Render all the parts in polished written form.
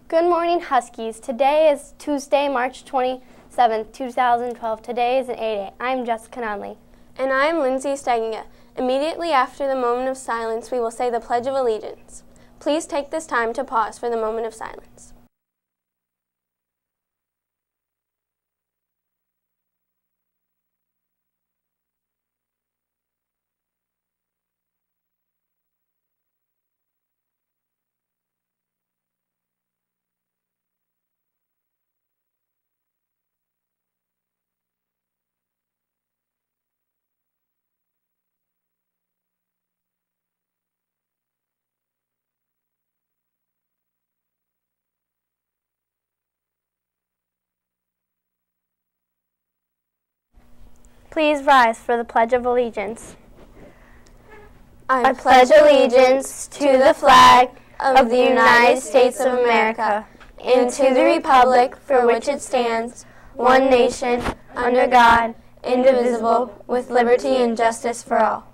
Good morning, Huskies. Today is Tuesday, March 27th, 2012. Today is an 8-8. I'm Jessica Nunley. And I'm Lindsay Steginga. Immediately after the moment of silence, we will say the Pledge of Allegiance. Please take this time to pause for the moment of silence. Please rise for the Pledge of Allegiance. I pledge allegiance to the flag of the United States of America and to the republic for which it stands, one nation, under God, indivisible, with liberty and justice for all.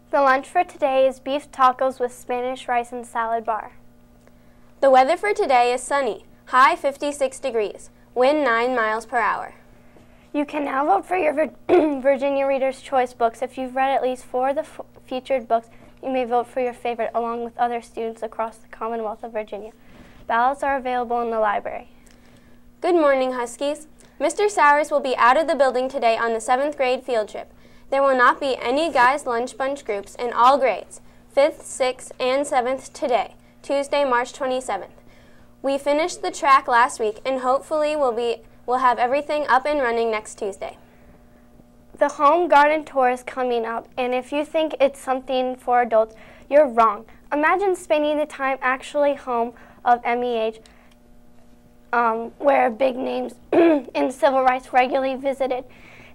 The lunch for today is beef tacos with Spanish rice and salad bar. The weather for today is sunny, high 56 degrees, wind 9 miles per hour. You can now vote for your Virginia Reader's Choice books. If you've read at least 4 of the featured books, you may vote for your favorite along with other students across the Commonwealth of Virginia. Ballots are available in the library. Good morning, Huskies. Mr. Sowers will be out of the building today on the 7th grade field trip. There will not be any Guys Lunch Bunch groups in all grades, 5th, 6th, and 7th today, Tuesday, March 27th. We finished the track last week and hopefully we'll have everything up and running next Tuesday. The home garden tour is coming up, and if you think it's something for adults, you're wrong. Imagine spending the time actually home of MEH, where big names in civil rights regularly visited.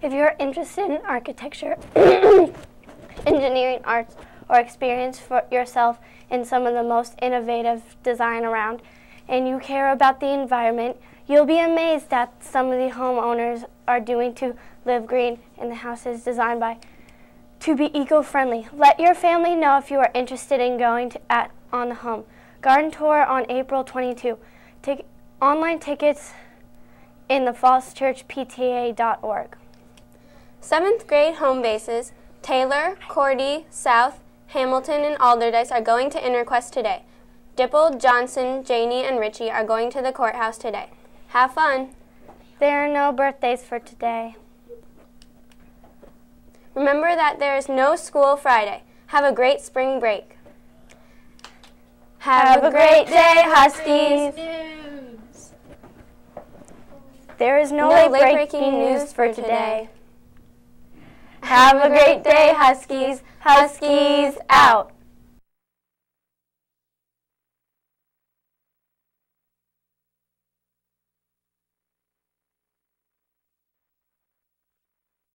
If you're interested in architecture, engineering, arts, or experience for yourself in some of the most innovative design around, and you care about the environment, you'll be amazed at some of the homeowners are doing to live green in the houses designed to be eco-friendly. Let your family know if you are interested in going on the home garden tour on April 22. Online tickets in the fallschurchpta.org. 7th grade home bases, Taylor, Cordy, South, Hamilton, and Alderdice are going to Interquest today. Dipple, Johnson, Janie, and Richie are going to the courthouse today. Have fun. There are no birthdays for today. Remember that there is no school Friday. Have a great spring break. Have a great day, Huskies. There is no late-breaking news for today. Have a great day, Huskies. Huskies out.